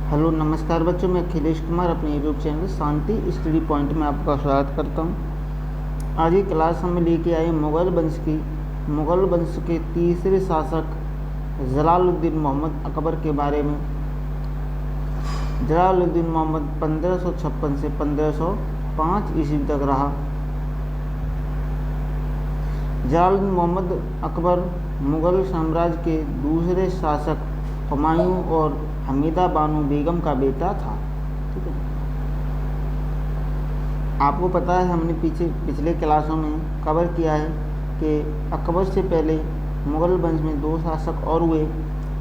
Hello नमस्कार बच्चों, मैं अखिलेश कुमार अपने यूट्यूब चैनल शांति स्टडी पॉइंट में आपका स्वागत करता हूँ। आज की क्लास हम लेके आए मुग़ल वंश के तीसरे शासक जलालुद्दीन मोहम्मद अकबर के बारे में। जलालुद्दीन मोहम्मद 1556 से 1505 ईस्वी तक रहा। जलालुद्दीन मोहम्मद अकबर मुग़ल साम्राज्य के दूसरे शासक हुमायूं और हमीदा बानो बेगम का बेटा था। ठीक है, आपको पता है हमने पिछले क्लासों में कवर किया है कि अकबर से पहले मुग़ल वंश में दो शासक और हुए,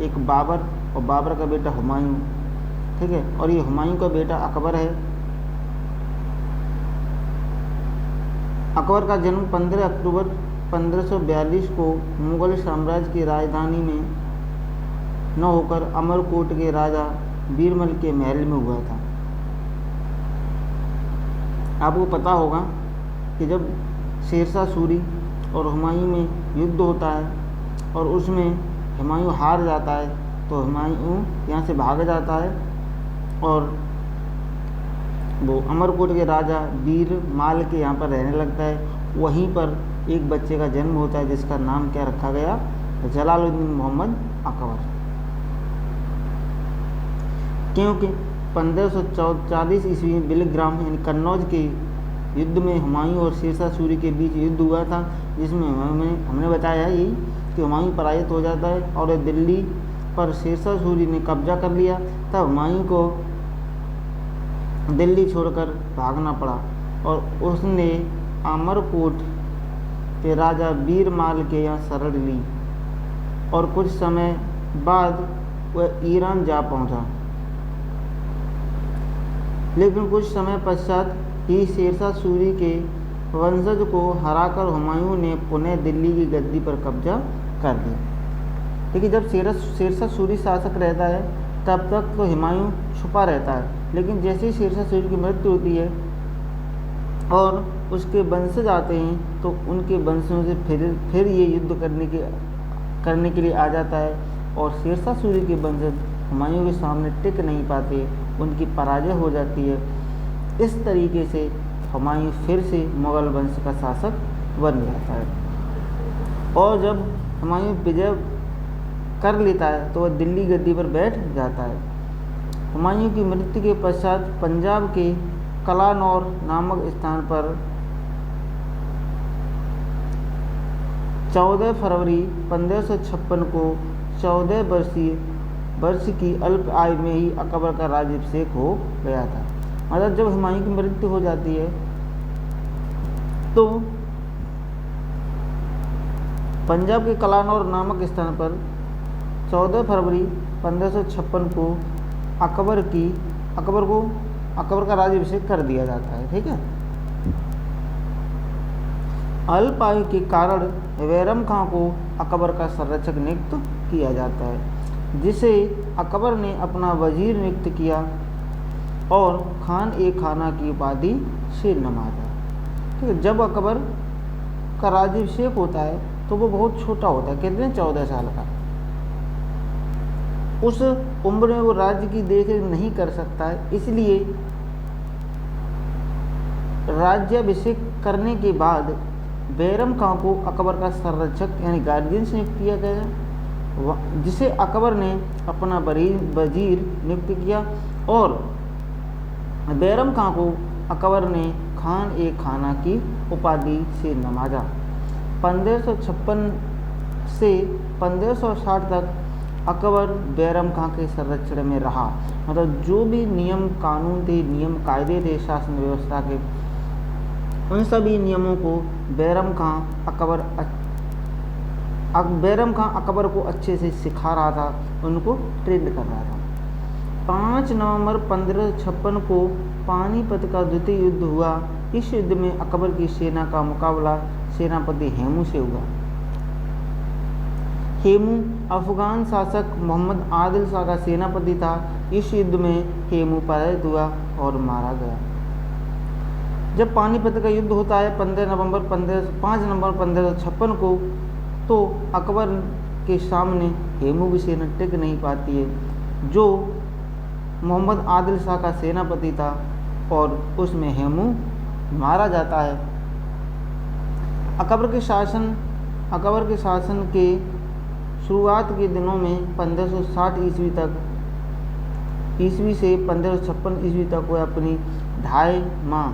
एक बाबर और बाबर का बेटा हुमायूं। ठीक है, और ये हुमायूं का बेटा अकबर है। अकबर का जन्म 15 अक्टूबर 1542 को मुग़ल साम्राज्य की राजधानी में न होकर अमरकोट के राजा बीरबल के महल में हुआ था। आपको पता होगा कि जब शेरशाह सूरी और हुमायूं में युद्ध होता है और उसमें हुमायूं हार जाता है तो हुमायूं यहाँ से भाग जाता है और वो अमरकोट के राजा बीरमाल के यहाँ पर रहने लगता है। वहीं पर एक बच्चे का जन्म होता है जिसका नाम क्या रखा गया, जलालुद्दीन मोहम्मद अकबर। क्योंकि 1540 ईस्वी में बिलग्राम यानी कन्नौज के युद्ध में हुमायूं और शेरशाह सूरी के बीच युद्ध हुआ था, जिसमें हमने बताया यही कि हुमायूं पराजित हो जाता है और दिल्ली पर शेरशाह सूरी ने कब्जा कर लिया। तब हुमायूं को दिल्ली छोड़कर भागना पड़ा और उसने अमरकोट के राजा बीरमाल के यहाँ शरण ली और कुछ समय बाद वह ईरान जा पहुँचा। लेकिन कुछ समय पश्चात ही शेरशाह सूरी के वंशज को हराकर हुमायूं ने पुनः दिल्ली की गद्दी पर कब्जा कर दिया। देखिए, जब शेरशाह सूरी शासक रहता है तब तक तो हुमायूं छुपा रहता है, लेकिन जैसे ही शेरशाह सूरी की मृत्यु होती है और उसके वंशज आते हैं तो उनके वंशों से फिर ये युद्ध करने के लिए आ जाता है और शेरशाह सूरी के वंशज हुमायूं के सामने टिक नहीं पाते, उनकी पराजय हो जाती है। इस तरीके से हुमायूं फिर से मुग़ल वंश का शासक बन जाता है और जब हुमायूं विजय कर लेता है तो वह दिल्ली गद्दी पर बैठ जाता है। हुमायूं की मृत्यु के पश्चात पंजाब के कलानौर नामक स्थान पर 14 फरवरी 1556 को 14 वर्ष की अल्प आयु में ही अकबर का राज्याभिषेक हो गया था। मतलब जब हुमायूं की मृत्यु हो जाती है तो पंजाब के कलानौर नामक स्थान पर 14 फरवरी 1556 को अकबर का राज्याभिषेक कर दिया जाता है। ठीक है, अल्प आयु के कारण बैरम खां को अकबर का संरक्षक नियुक्त किया जाता है, जिसे अकबर ने अपना वजीर नियुक्त किया और खान ए खाना की उपाधि से नवाजा। ठीक है, जब अकबर का राज्याभिषेक होता है तो वो बहुत छोटा होता है, कितने 14 साल का। उस उम्र में वो राज्य की देखरेख नहीं कर सकता है, इसलिए राज्याभिषेक करने के बाद बैरम खां को अकबर का संरक्षक यानी गार्जियन नियुक्त किया गया, जिसे अकबर ने अपना वजीर नियुक्त किया और बैरम खां को अकबर ने खान ए खाना की उपाधि से नवाजा। 1556 से 1560 तक अकबर बैरम खां के संरक्षण में रहा। मतलब जो भी नियम कानून थे, नियम कायदे थे शासन व्यवस्था के, उन सभी नियमों को बैरम खां अकबर को अच्छे से सिखा रहा था, उनको ट्रेंड कर रहा था। 5 नवंबर 1556 को पानीपत का द्वितीय युद्ध हुआ। इस युद्ध में अकबर की सेना का मुकाबला सेनापति हेमू से हुआ। हेमू अफगान शासक मोहम्मद आदिल शाह का सेनापति था। इस युद्ध में हेमू पराजित हुआ और मारा गया। जब पानीपत का युद्ध होता है 5 नवंबर 1556 को, तो अकबर के सामने हेमू की सेना टिक नहीं पाती है, जो मोहम्मद आदिल शाह का सेनापति था और उसमें हेमू मारा जाता है। अकबर के शासन के शुरुआत के दिनों में 1560 ईस्वी से 1556 ईस्वी तक वह अपनी ढाई माँ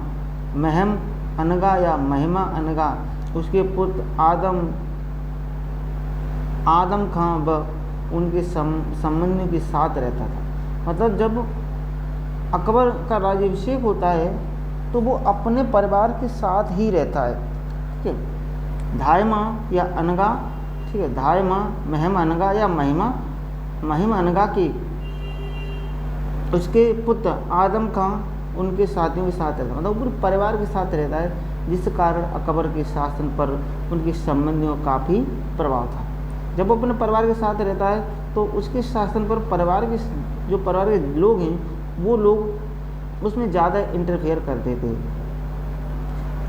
महम अनगा या महिमा अनगा, उसके पुत्र आदम खां व उनके संबंधियों के साथ रहता था। मतलब जब अकबर का राज्याभिषेक होता है तो वो अपने परिवार के साथ ही रहता है। ठीक है, ढाई माँ या अनगा, ठीक है, ढाई माँ महम अनगा या महिम अनगा की उसके पुत्र आदम खां उनके साथियों के साथ रहता है, मतलब पूरे परिवार के साथ रहता है, जिस कारण अकबर के शासन पर उनके संबंधियों का काफ़ी प्रभाव था। जब वो अपने परिवार के साथ रहता है तो उसके शासन पर परिवार के लोग हैं वो लोग उसमें ज़्यादा इंटरफेयर करते थे।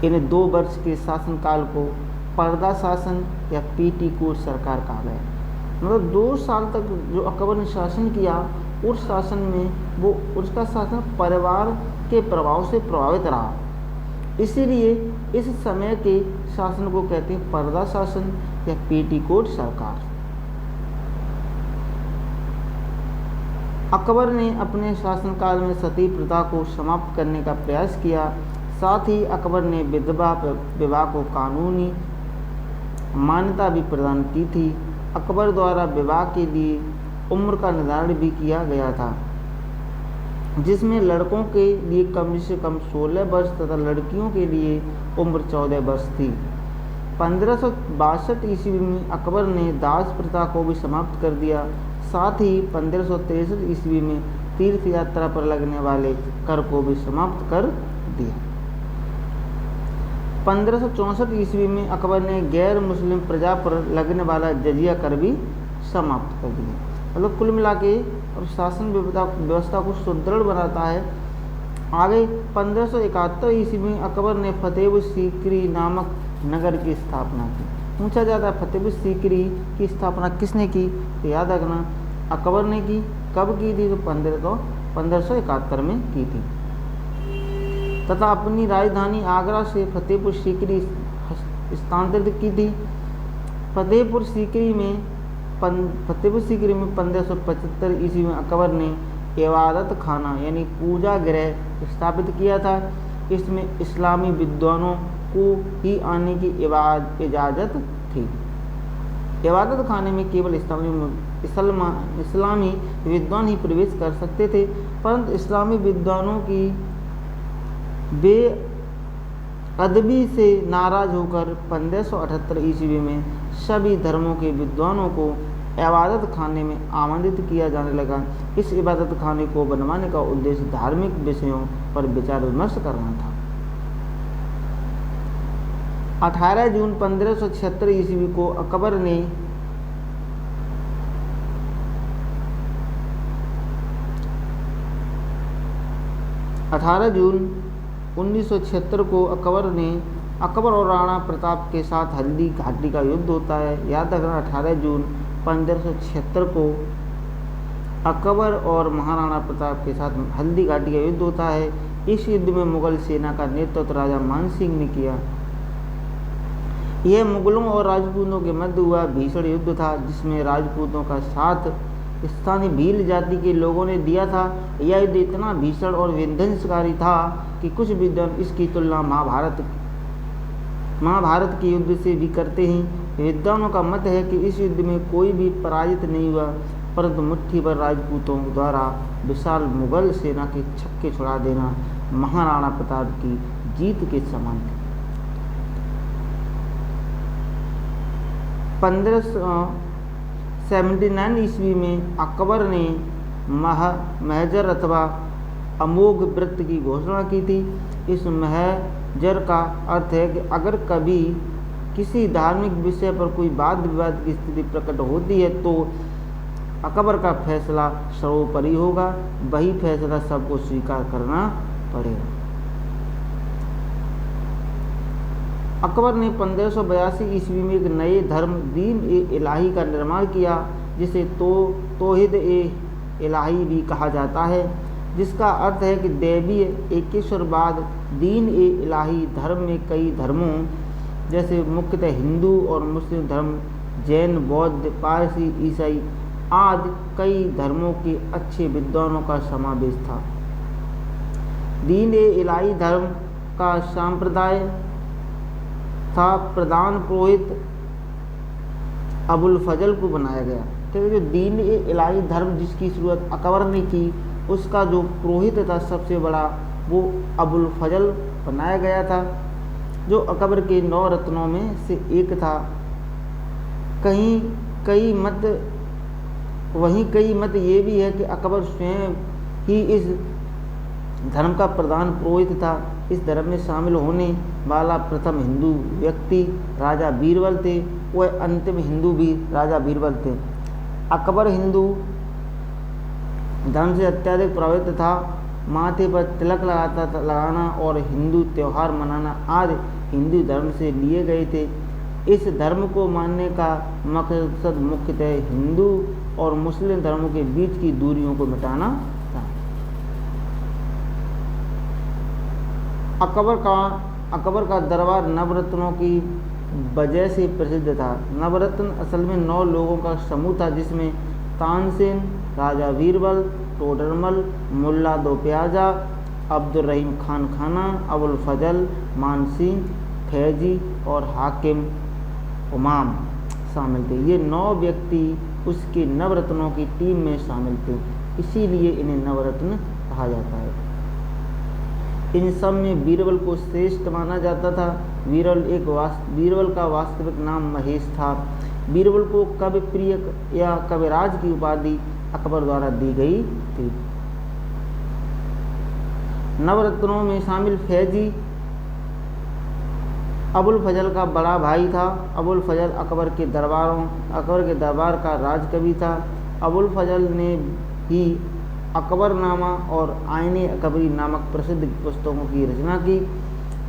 इन 2 वर्ष के शासनकाल को पर्दा शासन या पेटीकोट सरकार कहा गया। मतलब 2 साल तक जो अकबर ने शासन किया, उस शासन में वो उसका शासन परिवार के प्रभाव से प्रभावित रहा, इसीलिए इस समय के शासन को कहते हैं पर्दा शासन या पेटीकोट सरकार। अकबर ने अपने शासनकाल में सती प्रथा को समाप्त करने का प्रयास किया। साथ ही अकबर ने विधवा विवाह को कानूनी मान्यता भी प्रदान की थी। अकबर द्वारा विवाह के लिए उम्र का निर्धारण भी किया गया था, जिसमें लड़कों के लिए कम से कम 16 वर्ष तथा लड़कियों के लिए उम्र 14 वर्ष थी। 1562 ईस्वी में अकबर ने दास प्रथा को भी समाप्त कर दिया। साथ ही 1563 ईस्वी में तीर्थ यात्रा पर लगने वाले कर को भी समाप्त कर दिया। 1564 ईस्वी में अकबर ने गैर मुस्लिम प्रजा पर लगने वाला जजिया कर भी समाप्त कर दिया। मतलब कुल मिला के और शासन व्यवस्था को सुदृढ़ बनाता है। आगे 1571 ईस्वी में अकबर ने फतेहपुर सीकरी नामक नगर की स्थापना की। पूछा जाता है फतेहपुर सीकरी की स्थापना किसने की, तो याद रखना अकबर ने की। कब की थी, तो 1571 में की थी, तथा अपनी राजधानी आगरा से फतेहपुर सीकरी स्थानांतरित की थी। फतेहपुर सीकरी में 1575 ईस्वी में अकबर ने इबादत खाना यानी पूजा गृह स्थापित किया था। इसमें इस्लामी विद्वानों को ही आने की इजाज़त थी। इबादत खाने में केवल इस्लामी विद्वान ही प्रवेश कर सकते थे, परंतु इस्लामी विद्वानों की बेअदबी से नाराज होकर 1578 ईस्वी में सभी धर्मों के विद्वानों को इबादत खाने में आमंत्रित किया जाने लगा। इस इबादत खाने को बनवाने का उद्देश्य धार्मिक विषयों पर विचार विमर्श करना था। 18 जून 1576 ईस्वी को अकबर ने जून 1976 को अकबर और राणा प्रताप के साथ हल्दी घाटी का युद्ध होता है। याद रखना 18 जून 1576 को अकबर और महाराणा प्रताप के साथ हल्दी घाटी का युद्ध होता है। इस युद्ध में मुगल सेना का नेतृत्व राजा मान सिंह ने किया। यह मुगलों और राजपूतों के मध्य हुआ भीषण युद्ध था, जिसमें राजपूतों का साथ स्थानीय भील जाति के लोगों ने दिया था। यह युद्ध इतना भीषण और विध्वंसकारी था कि कुछ विद्वान इसकी तुलना महाभारत के युद्ध से भी करते हैं। विद्वानों का मत है कि इस युद्ध में कोई भी पराजित नहीं हुआ, परंतु मुट्ठी भर राजपूतों द्वारा विशाल मुगल सेना के छक्के छुड़ा देना महाराणा प्रताप की जीत के समान थे। 1579 ईस्वी में अकबर ने महजर अथवा अमोघ व्रत की घोषणा की थी। इस महजर का अर्थ है कि अगर कभी किसी धार्मिक विषय पर कोई वाद विवाद की स्थिति प्रकट होती है तो अकबर का फैसला सर्वोपरि होगा, वही फैसला सबको स्वीकार करना पड़ेगा। अकबर ने 1582 ईस्वी में एक नए धर्म दीन ए इलाही का निर्माण किया, जिसे तौहीद ए इलाही भी कहा जाता है, जिसका अर्थ है कि दैवीय एकेश्वरवाद दीन ए इलाही धर्म में कई धर्मों जैसे मुख्यतः हिंदू और मुस्लिम धर्म, जैन, बौद्ध, पारसी, ईसाई आदि कई धर्मों के अच्छे विद्वानों का समावेश था। दीन ए इलाही धर्म का संप्रदाय था प्रधान पुरोहित अबुल फजल को बनाया गया। तो जो दीन ए इलाही धर्म जिसकी शुरुआत अकबर ने की, उसका जो पुरोहित था सबसे बड़ा वो अबुल फजल बनाया गया था, जो अकबर के 9 रत्नों में से एक था। कहीं कई मत ये भी है कि अकबर स्वयं ही इस धर्म का प्रधान पुरोहित था। इस धर्म में शामिल होने वाला प्रथम हिंदू व्यक्ति राजा बीरबल थे, वह अंतिम हिंदू भी राजा बीरबल थे। अकबर हिंदू धर्म से अत्यधिक प्रभावित था। माथे पर तिलक लगाना और हिंदू त्यौहार मनाना आदि हिंदू धर्म से लिए गए थे। इस धर्म को मानने का मकसद मुख्यतः हिंदू और मुस्लिम धर्मों के बीच की दूरियों को मिटाना था। अकबर का दरबार नवरत्नों की वजह से प्रसिद्ध था। नवरत्न असल में 9 लोगों का समूह था, जिसमें तानसेन, राजा बीरबल, टोडरमल, मुल्ला दो प्याजा, अब्दुर्रहीम खान खाना, अबुल फजल, मानसिंह, फैजी और हाकिम उमाम शामिल थे। ये 9 व्यक्ति उसके नवरत्नों की टीम में शामिल थे, इसीलिए इन्हें नवरत्न कहा जाता है। इन सब में बीरबल को श्रेष्ठ माना जाता था। बीरबल का वास्तविक नाम महेश था। बीरबल को कवि प्रिय या कविराज की उपाधि अकबर द्वारा दी गई थी। नवरत्नों में शामिल फैजी अबुल फजल का बड़ा भाई था। अबुल फजल अकबर के दरबार का राजकवि था। अबुल फजल ने ही अकबरनामा और आईने अकबरी नामक प्रसिद्ध पुस्तकों की रचना की।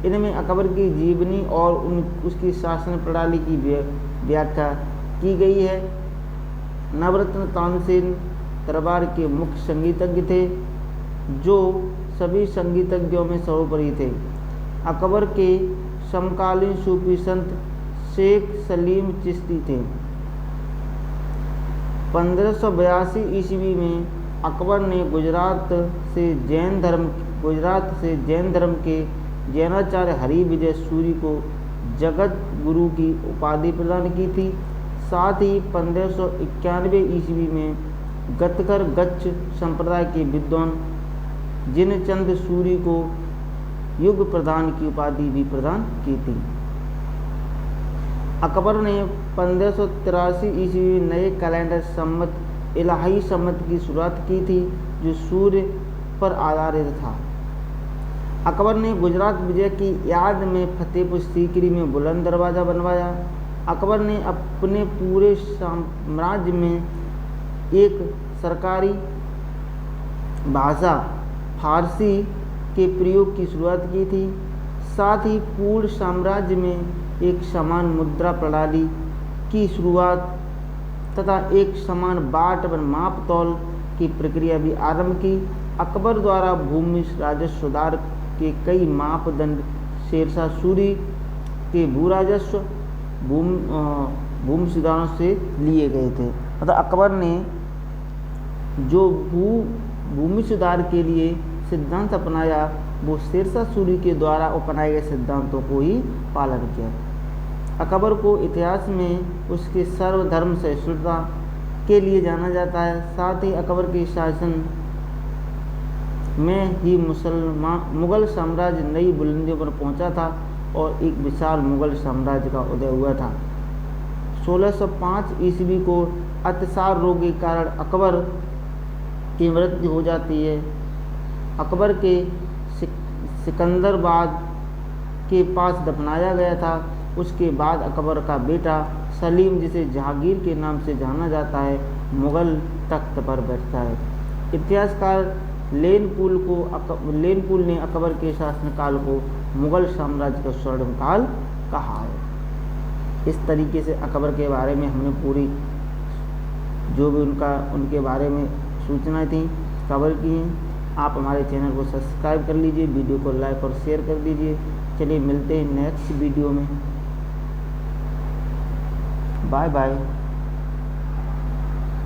इनमें अकबर की जीवनी और उसकी शासन प्रणाली की व्याख्या की गई है। नवरत्न तानसेन दरबार के मुख्य संगीतज्ञ थे, जो सभी संगीतज्ञों में सर्वोपरि थे। अकबर के समकालीन सूफी संत शेख सलीम चिश्ती थे। 1582 ईस्वी में अकबर ने गुजरात से जैन धर्म के जैनाचार्य हरि विजय सूरी को जगत गुरु की उपाधि प्रदान की थी। साथ ही 1591 ईस्वी में गतकर गच्छ संप्रदाय के विद्वान जिनचंद सूरी को युग प्रधान की उपाधि भी प्रदान की थी। अकबर ने 1583 ईस्वी में नए कैलेंडर सम्मत इलाही सम्मत की शुरुआत की थी, जो सूर्य पर आधारित था। अकबर ने गुजरात विजय की याद में फतेहपुर सीकरी में बुलंद दरवाज़ा बनवाया। अकबर ने अपने पूरे साम्राज्य में एक सरकारी भाषा फारसी के प्रयोग की शुरुआत की थी। साथ ही पूर्ण साम्राज्य में एक समान मुद्रा प्रणाली की शुरुआत तथा एक समान बाट व माप तौल की प्रक्रिया भी आरंभ की। अकबर द्वारा भूमि राजस्व सुधार के कई मापदंड शेरशाह सूरी के भू राजस्व भूमि सुधारों से लिए गए थे। मतलब अकबर ने जो भूमि सुधार के लिए सिद्धांत अपनाया, वो शेरशाह सूरी के द्वारा अपनाए गए सिद्धांतों को ही पालन किया। अकबर को इतिहास में उसके सर्वधर्म सहिष्णुता के लिए जाना जाता है। साथ ही अकबर के शासन में ही मुगल साम्राज्य नई बुलंदियों पर पहुंचा था और एक विशाल मुगल साम्राज्य का उदय हुआ था। 1605 ईस्वी को अतिसार रोग के कारण अकबर की मृत्यु हो जाती है। अकबर के सिकंदराबाद के पास दफनाया गया था। उसके बाद अकबर का बेटा सलीम, जिसे जहांगीर के नाम से जाना जाता है, मुगल तख्त पर बैठता है। इतिहासकार लेनपुल ने अकबर के शासनकाल को मुगल साम्राज्य का स्वर्णिम काल कहा है। इस तरीके से अकबर के बारे में हमने पूरी जो भी उनके बारे में सूचनाएं थी कवर की हैं। आप हमारे चैनल को सब्सक्राइब कर लीजिए, वीडियो को लाइक और शेयर कर दीजिए। चलिए मिलते हैं नेक्स्ट वीडियो में। Bye bye.